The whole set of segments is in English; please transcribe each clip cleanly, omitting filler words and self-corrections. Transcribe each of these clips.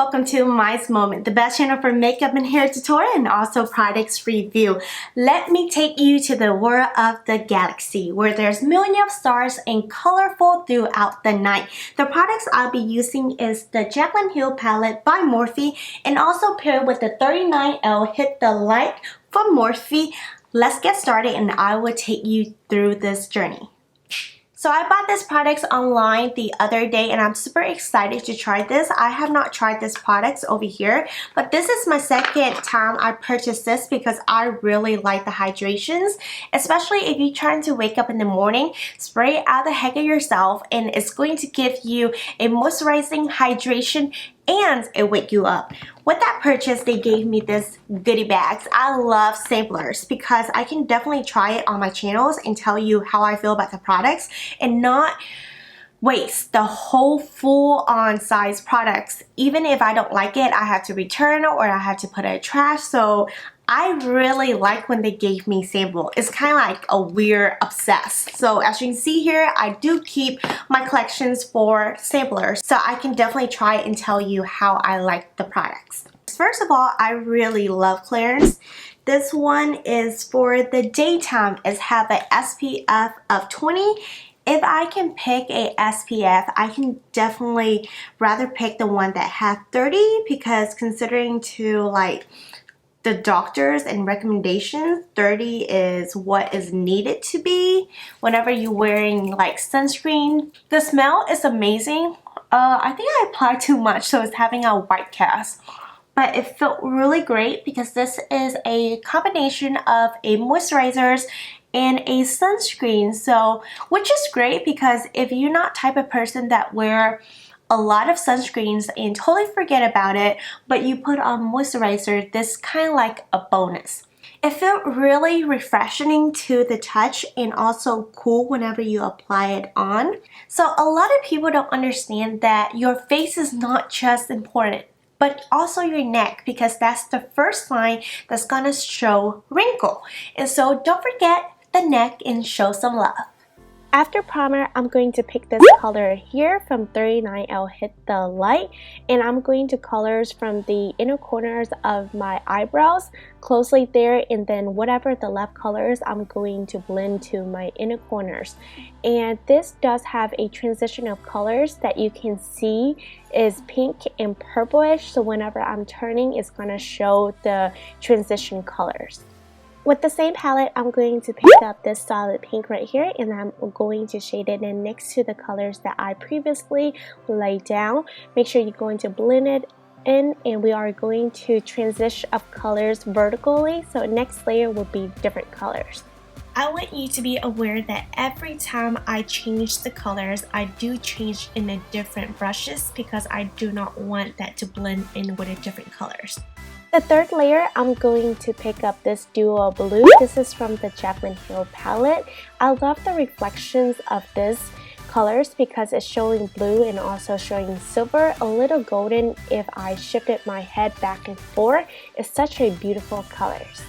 welcome to MaiMoments, the best channel for makeup and hair tutorial and also products review. Let me take you to the world of the galaxy where there's millions of stars and colorful throughout the night. The products I'll be using is the Jaclyn Hill palette by Morphe and also paired with the 39L Hit the Light from Morphe. Let's get started and I will take you through this journey. So I bought this products online the other day and I'm super excited to try this. I have not tried this products over here, but this is my second time I purchased this because I really like the hydrations, especially if you're trying to wake up in the morning, spray it out the heck of yourself and it's going to give you a moisturizing hydration and it wake you up. With that purchase, they gave me this goodie bags. I love samplers because I can definitely try it on my channels and tell you how I feel about the products and not waste the whole full-on size products. Even if I don't like it, I have to return or I have to put it in trash. So I really like when they gave me sample. It's kind of like a weird obsessed. So as you can see here, I do keep my collections for samplers. So I can definitely try and tell you how I like the products. First of all, I really love clearance. This one is for the daytime. It has an SPF of 20. If I can pick a SPF, I can definitely rather pick the one that has 30 because considering to like the doctors and recommendations, 30 is what is needed to be whenever you're wearing like sunscreen. The smell is amazing. I think I applied too much, so it's having a white cast. But it felt really great because this is a combination of a moisturizer and a sunscreen. So, which is great because if you're not type of person that wear a lot of sunscreens and totally forget about it, but you put on moisturizer, this kind of like a bonus. It felt really refreshing to the touch and also cool whenever you apply it on. So a lot of people don't understand that your face is not just important, but also your neck because that's the first line that's gonna show wrinkle. And so don't forget the neck and show some love. After primer, I'm going to pick this color here from 39L Hit the Light, and I'm going to colors from the inner corners of my eyebrows closely there, and then whatever the left colors I'm going to blend to my inner corners. And this does have a transition of colors that you can see is pink and purplish, so whenever I'm turning it's going to show the transition colors. With the same palette, I'm going to pick up this solid pink right here and I'm going to shade it in next to the colors that I previously laid down. Make sure you're going to blend it in and we are going to transition of colors vertically, so next layer will be different colors. I want you to be aware that every time I change the colors, I do change in a different brushes because I do not want that to blend in with the different colors. The third layer, I'm going to pick up this duo blue. This is from the Jaclyn Hill palette. I love the reflections of this colors because it's showing blue and also showing silver, a little golden if I shifted my head back and forth. It's such a beautiful colors.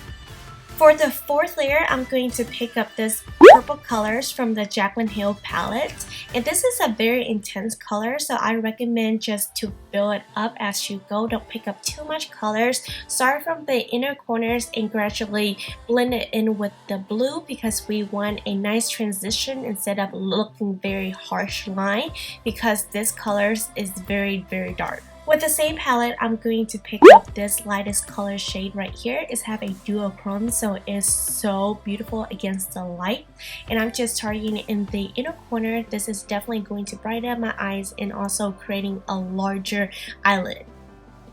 For the fourth layer, I'm going to pick up this purple colors from the Jaclyn Hill palette. And this is a very intense color, so I recommend just to build it up as you go. Don't pick up too much colors. Start from the inner corners and gradually blend it in with the blue because we want a nice transition instead of looking very harsh line because this colors is very dark. With the same palette, I'm going to pick up this lightest color shade right here. It's have a duochrome, so it's so beautiful against the light. And I'm just targeting it in the inner corner. This is definitely going to brighten up my eyes and also creating a larger eyelid.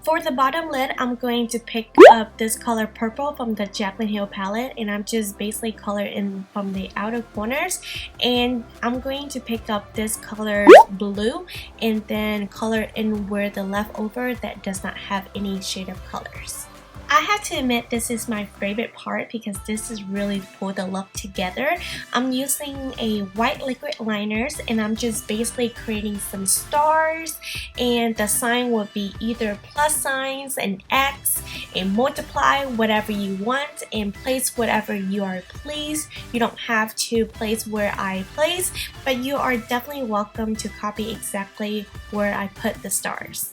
For the bottom lid, I'm going to pick up this color purple from the Jaclyn Hill palette and I'm just basically colored in from the outer corners, and I'm going to pick up this color blue and then color in where the leftover that does not have any shade of colors. I have to admit this is my favorite part because this is really pull the look together. I'm using a white liquid liners and I'm just basically creating some stars, and the sign will be either plus signs, an X, a multiply, whatever you want, and place whatever you are pleased. You don't have to place where I place, but you are definitely welcome to copy exactly where I put the stars.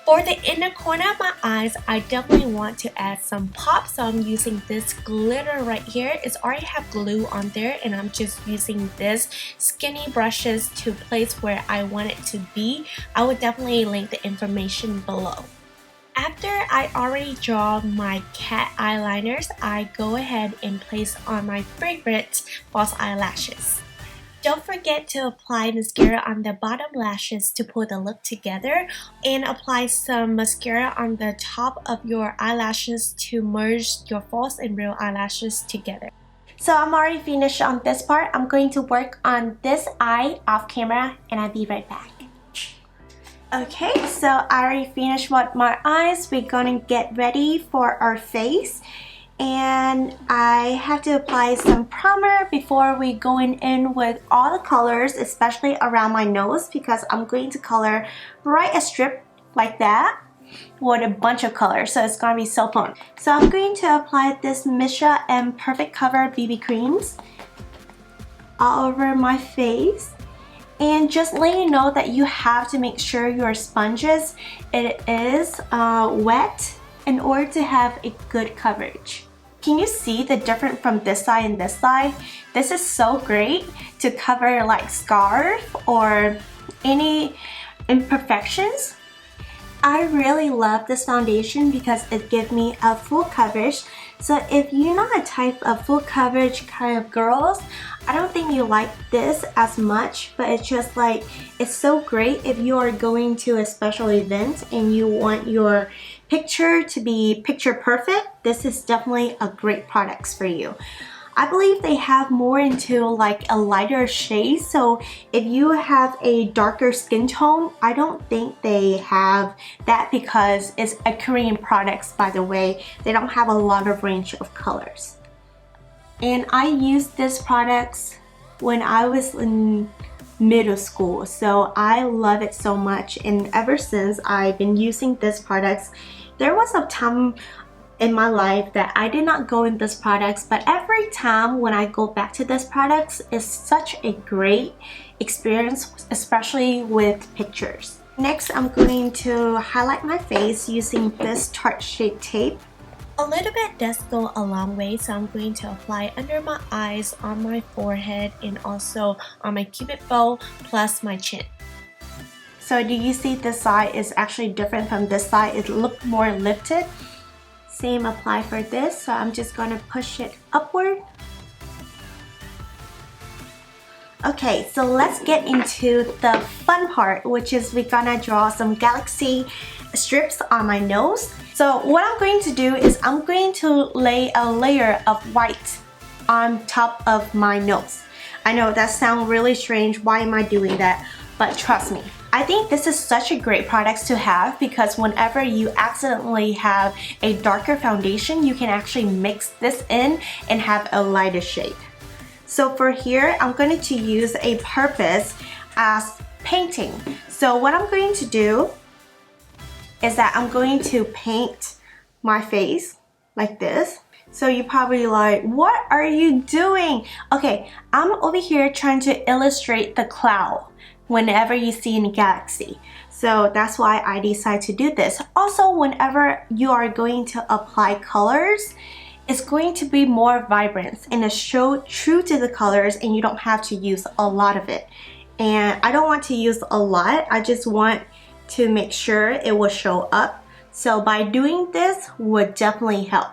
For the inner corner of my eyes, I definitely want to add some pop, so I'm using this glitter right here. It's already have glue on there, and I'm just using this skinny brushes to place where I want it to be. I would definitely link the information below. After I already draw my cat eyeliners, I go ahead and place on my favorite false eyelashes. Don't forget to apply mascara on the bottom lashes to pull the look together, and apply some mascara on the top of your eyelashes to merge your false and real eyelashes together. So I'm already finished on this part. I'm going to work on this eye off camera, and I'll be right back. Okay, so I already finished with my eyes. We're gonna get ready for our face. And I have to apply some primer before we going in with all the colors, especially around my nose, because I'm going to color right a strip like that with a bunch of colors, so it's gonna be so fun. So I'm going to apply this Missha and Perfect Cover BB creams all over my face. And just let you know that you have to make sure your sponges it is wet in order to have a good coverage. Can you see the difference from this side and this side? This is so great to cover like scarf or any imperfections. I really love this foundation because it gives me a full coverage. So if you're not a type of full coverage kind of girls, I don't think you like this as much, but it's just like, it's so great if you are going to a special event and you want your picture to be picture perfect. This is definitely a great product for you. I believe they have more into like a lighter shade, so if you have a darker skin tone, I don't think they have that because it's a Korean products, by the way. They don't have a lot of range of colors. And I used this products when I was in middle school, so I love it so much, and ever since I've been using this products. There was a time in my life that I did not go in this products, but every time when I go back to this products, it's such a great experience, especially with pictures. Next, I'm going to highlight my face using this Tarte Shape Tape. A little bit does go a long way, so I'm going to apply under my eyes, on my forehead, and also on my cupid bow, plus my chin. So do you see this side is actually different from this side? It looked more lifted. Same apply for this, so I'm just gonna push it upward. Okay, so let's get into the fun part, which is we're gonna draw some galaxy strips on my nose. So what I'm going to do is I'm going to lay a layer of white on top of my nose. I know that sounds really strange, why am I doing that? But trust me, I think this is such a great product to have because whenever you accidentally have a darker foundation, you can actually mix this in and have a lighter shade. So for here, I'm going to use a purpose as painting. So what I'm going to do is that I'm going to paint my face like this. So you're probably like, what are you doing? Okay, I'm over here trying to illustrate the cloud whenever you see in a galaxy. So that's why I decided to do this. Also, whenever you are going to apply colors, it's going to be more vibrant and it's show true to the colors, and you don't have to use a lot of it. And I don't want to use a lot, I just want to make sure it will show up. So by doing this would definitely help.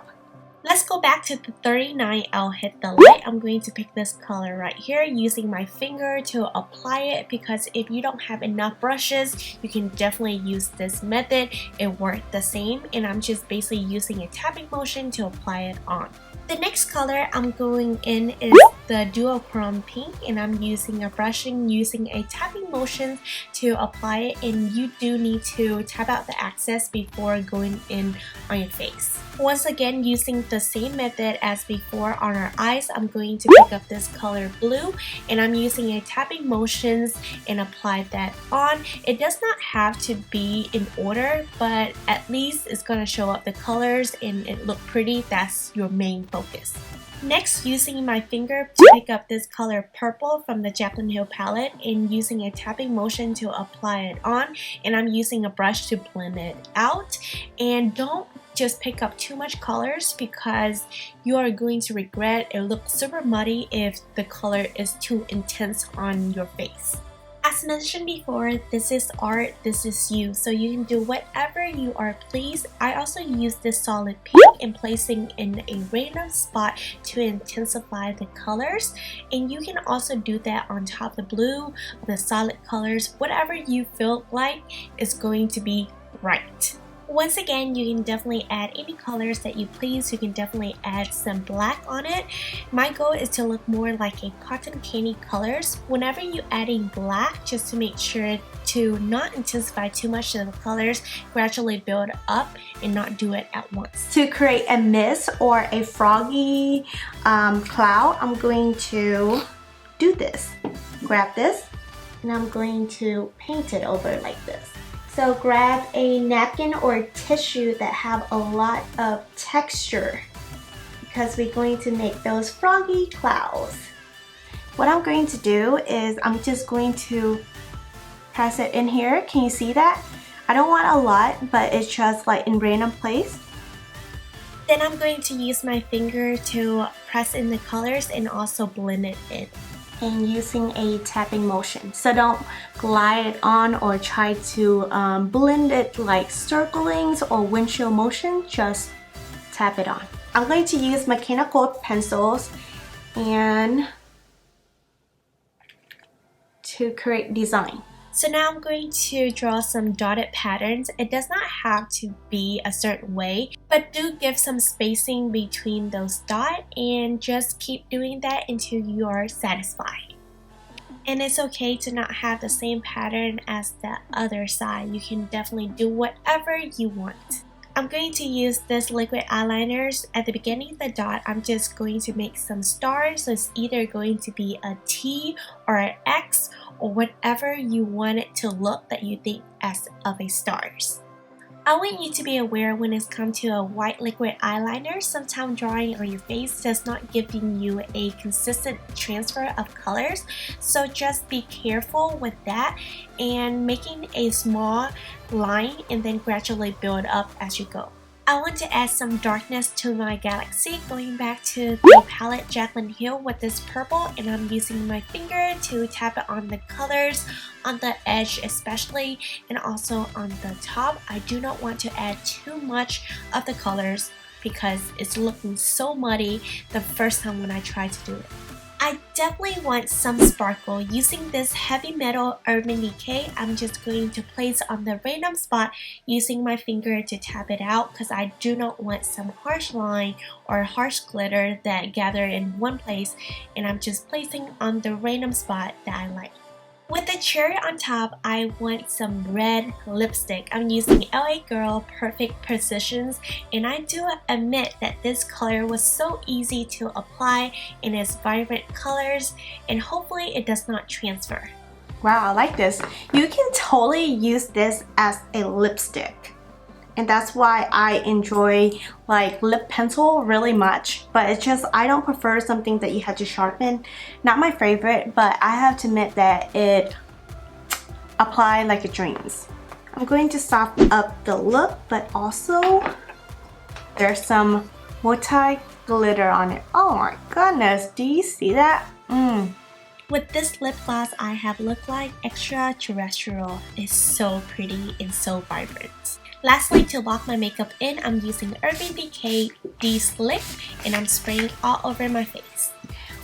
Let's go back to the 39. I'll hit the light. I'm going to pick this color right here using my finger to apply it, because if you don't have enough brushes, you can definitely use this method. It worked the same, and I'm just basically using a tapping motion to apply it on. The next color I'm going in is the duochrome pink, and I'm using a brushing using a tapping motion to apply it, and you do need to tap out the excess before going in on your face. Once again, using the same method as before on our eyes, I'm going to pick up this color blue, and I'm using a tapping motions and apply that on. It does not have to be in order, but at least it's going to show up the colors and it look pretty. That's your main focus. Next, using my finger to pick up this color purple from the Jaclyn Hill palette and using a tapping motion to apply it on, and I'm using a brush to blend it out. And don't just pick up too much colors because you are going to regret it. Looks super muddy if the color is too intense on your face. As mentioned before, this is art, this is you, so you can do whatever you are pleased. I also use this solid pink and placing in a random spot to intensify the colors, and you can also do that on top of the blue, the solid colors, whatever you feel like is going to be right. Once again, you can definitely add any colors that you please. You can definitely add some black on it. My goal is to look more like a cotton candy colors. Whenever you adding black, just to make sure to not intensify too much of the colors, gradually build up and not do it at once. To create a mist or a froggy cloud, I'm going to do this. Grab this and I'm going to paint it over like this. So grab a napkin or tissue that have a lot of texture because we're going to make those froggy clouds. What I'm going to do is I'm just going to press it in here. Can you see that? I don't want a lot, but it's just like in random place. Then I'm going to use my finger to press in the colors and also blend it in. And using a tapping motion, so don't glide it on or try to blend it like circlings or windshield motion, just tap it on. I'm going to use mechanical pencils and to create design. So now I'm going to draw some dotted patterns. It does not have to be a certain way, but do give some spacing between those dots and just keep doing that until you are satisfied. And it's okay to not have the same pattern as the other side. You can definitely do whatever you want. I'm going to use this liquid eyeliners. At the beginning of the dot, I'm just going to make some stars. So it's either going to be a T or an X or whatever you want it to look that you think as of a stars. I want you to be aware when it's come to a white liquid eyeliner, sometimes drawing on your face does not giving you a consistent transfer of colors. So just be careful with that and making a small line and then gradually build up as you go. I want to add some darkness to my galaxy, going back to the palette Jaclyn Hill with this purple, and I'm using my finger to tap it on the colors, on the edge especially, and also on the top. I do not want to add too much of the colors because it's looking so muddy the first time when I try to do it. I definitely want some sparkle. Using this heavy metal Urban Decay, I'm just going to place on the random spot using my finger to tap it out because I do not want some harsh line or harsh glitter that gather in one place, and I'm just placing on the random spot that I like. With the cherry on top, I want some red lipstick. I'm using LA Girl Perfect Precisions, and I do admit that this color was so easy to apply in its vibrant colors, and hopefully it does not transfer. Wow, I like this. You can totally use this as a lipstick. And that's why I enjoy like lip pencil really much, but it's just I don't prefer something that you have to sharpen. Not my favorite, but I have to admit that it applies like a dreams. I'm going to soften up the look, but also there's some multi glitter on it. Oh my goodness, do you see that? With this lip gloss, I have looked like extraterrestrial. It's so pretty and so vibrant. Lastly, to lock my makeup in, I'm using Urban Decay De-Slick, and I'm spraying all over my face.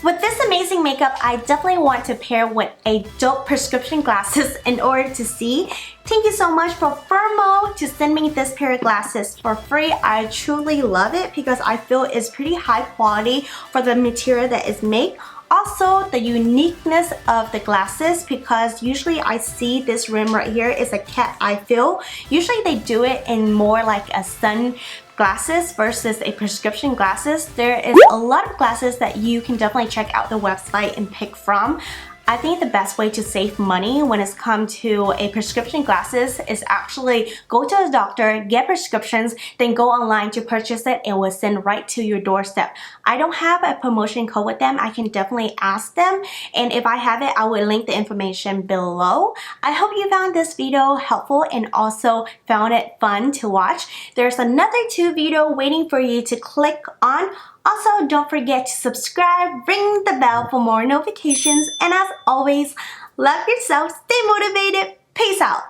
With this amazing makeup, I definitely want to pair with a dope prescription glasses in order to see. Thank you so much for Firmo to send me this pair of glasses for free. I truly love it because I feel it's pretty high quality for the material that is made. Also, the uniqueness of the glasses, because usually I see this rim right here is a cat eye feel. Usually they do it in more like a sun glasses versus a prescription glasses. There is a lot of glasses that you can definitely check out the website and pick from. I think the best way to save money when it's come to a prescription glasses is actually go to a doctor, get prescriptions, then go online to purchase it and will send right to your doorstep. I don't have a promotion code with them. I can definitely ask them, and if I have it, I will link the information below. I hope you found this video helpful and also found it fun to watch. There's another 2 video waiting for you to click on. Also, don't forget to subscribe, ring the bell for more notifications, and as always, love yourself, stay motivated, peace out.